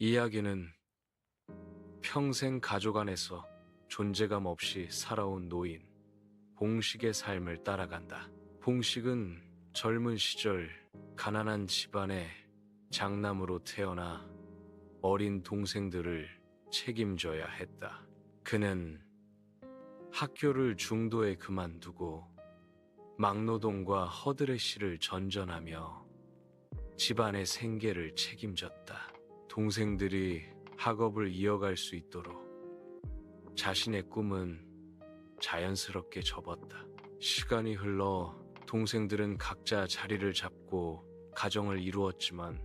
이야기는 평생 가족 안에서 존재감 없이 살아온 노인 봉식의 삶을 따라간다. 봉식은 젊은 시절 가난한 집안의 장남으로 태어나 어린 동생들을 책임져야 했다. 그는 학교를 중도에 그만두고 막노동과 허드렛일을 전전하며 집안의 생계를 책임졌다. 동생들이 학업을 이어갈 수 있도록 자신의 꿈은 자연스럽게 접었다. 시간이 흘러 동생들은 각자 자리를 잡고 가정을 이루었지만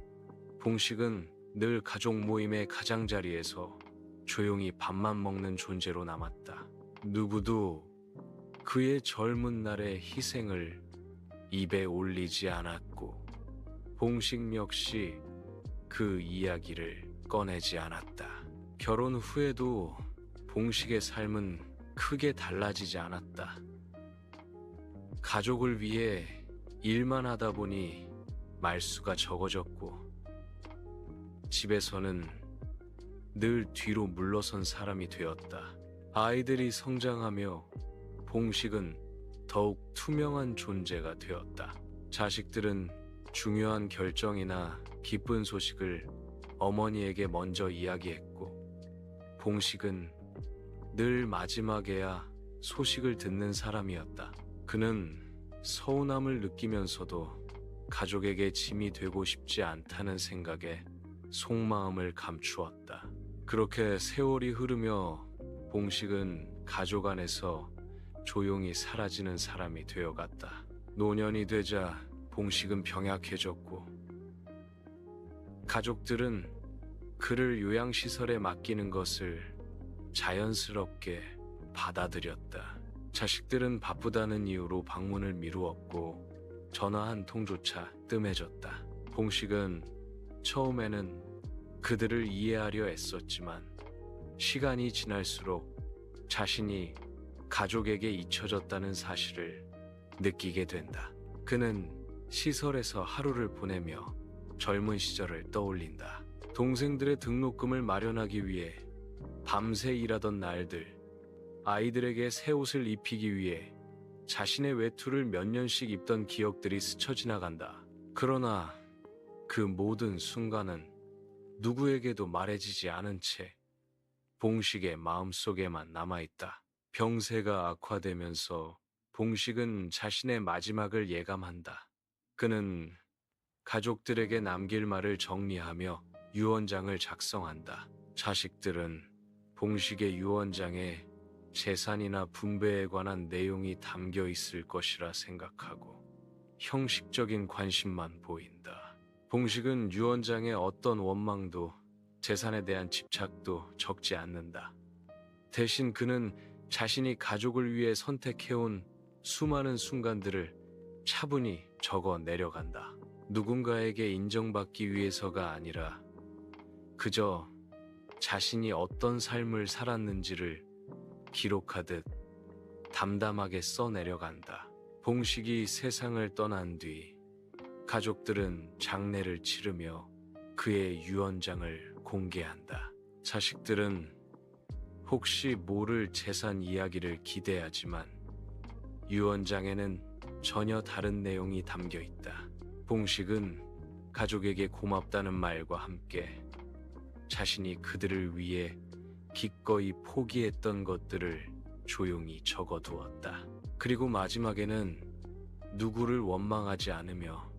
봉식은 늘 가족 모임의 가장자리에서 조용히 밥만 먹는 존재로 남았다. 누구도 그의 젊은 날의 희생을 입에 올리지 않았고 봉식 역시 그 이야기를 꺼내지 않았다. 결혼 후에도 봉식의 삶은 크게 달라지지 않았다. 가족을 위해 일만 하다 보니 말수가 적어졌고 집에서는 늘 뒤로 물러선 사람이 되었다. 아이들이 성장하며 봉식은 더욱 투명한 존재가 되었다. 자식들은 중요한 결정이나 기쁜 소식을 어머니에게 먼저 이야기했고 봉식은 늘 마지막에야 소식을 듣는 사람이었다. 그는 서운함을 느끼면서도 가족에게 짐이 되고 싶지 않다는 생각에 속마음을 감추었다. 그렇게 세월이 흐르며 봉식은 가족 안에서 조용히 사라지는 사람이 되어갔다. 노년이 되자 봉식은 병약해졌고 가족들은 그를 요양시설에 맡기는 것을 자연스럽게 받아들였다. 자식들은 바쁘다는 이유로 방문을 미루었고 전화 한 통조차 뜸해졌다. 봉식은 처음에는 그들을 이해하려 애썼지만 시간이 지날수록 자신이 가족에게 잊혀졌다는 사실을 느끼게 된다. 그는 시설에서 하루를 보내며 젊은 시절을 떠올린다. 동생들의 등록금을 마련하기 위해 밤새 일하던 날들, 아이들에게 새 옷을 입히기 위해 자신의 외투를 몇 년씩 입던 기억들이 스쳐 지나간다. 그러나 그 모든 순간은 누구에게도 말해지지 않은 채 봉식의 마음속에만 남아있다. 병세가 악화되면서 봉식은 자신의 마지막을 예감한다. 그는 가족들에게 남길 말을 정리하며 유언장을 작성한다. 자식들은 봉식의 유언장에 재산이나 분배에 관한 내용이 담겨 있을 것이라 생각하고 형식적인 관심만 보인다. 봉식은 유언장에 어떤 원망도 재산에 대한 집착도 적지 않는다. 대신 그는 자신이 가족을 위해 선택해온 수많은 순간들을 차분히 적어 내려간다. 누군가에게 인정받기 위해서가 아니라 그저 자신이 어떤 삶을 살았는지를 기록하듯 담담하게 써내려간다. 봉식이 세상을 떠난 뒤 가족들은 장례를 치르며 그의 유언장을 공개한다. 자식들은 혹시 모를 재산 이야기를 기대하지만 유언장에는 전혀 다른 내용이 담겨 있다. 봉식은 가족에게 고맙다는 말과 함께 자신이 그들을 위해 기꺼이 포기했던 것들을 조용히 적어두었다. 그리고 마지막에는 누구를 원망하지 않으며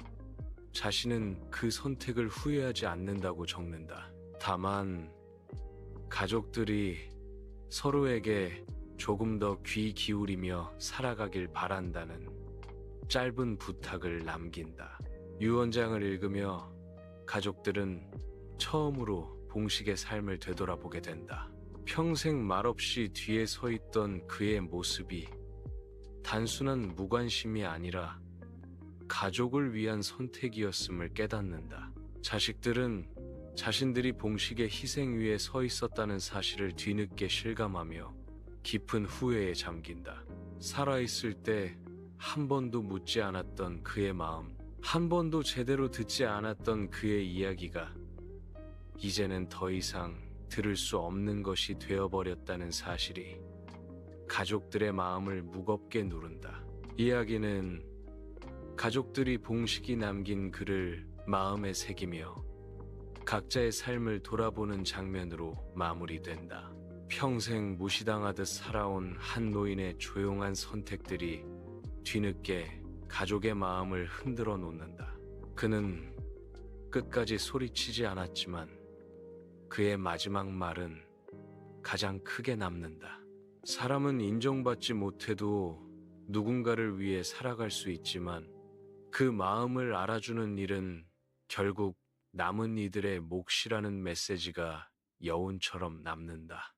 자신은 그 선택을 후회하지 않는다고 적는다. 다만 가족들이 서로에게 조금 더 귀 기울이며 살아가길 바란다는 짧은 부탁을 남긴다. 유언장을 읽으며 가족들은 처음으로 봉식의 삶을 되돌아보게 된다. 평생 말없이 뒤에 서 있던 그의 모습이 단순한 무관심이 아니라 가족을 위한 선택이었음을 깨닫는다. 자식들은 자신들이 봉식의 희생 위에 서 있었다는 사실을 뒤늦게 실감하며 깊은 후회에 잠긴다. 살아있을 때 한 번도 묻지 않았던 그의 마음, 한 번도 제대로 듣지 않았던 그의 이야기가 이제는 더 이상 들을 수 없는 것이 되어버렸다는 사실이 가족들의 마음을 무겁게 누른다. 이야기는 가족들이 봉식이 남긴 글을 마음에 새기며 각자의 삶을 돌아보는 장면으로 마무리된다. 평생 무시당하듯 살아온 한 노인의 조용한 선택들이 뒤늦게 가족의 마음을 흔들어 놓는다. 그는 끝까지 소리치지 않았지만 그의 마지막 말은 가장 크게 남는다. 사람은 인정받지 못해도 누군가를 위해 살아갈 수 있지만 그 마음을 알아주는 일은 결국 남은 이들의 몫이라는 메시지가 여운처럼 남는다.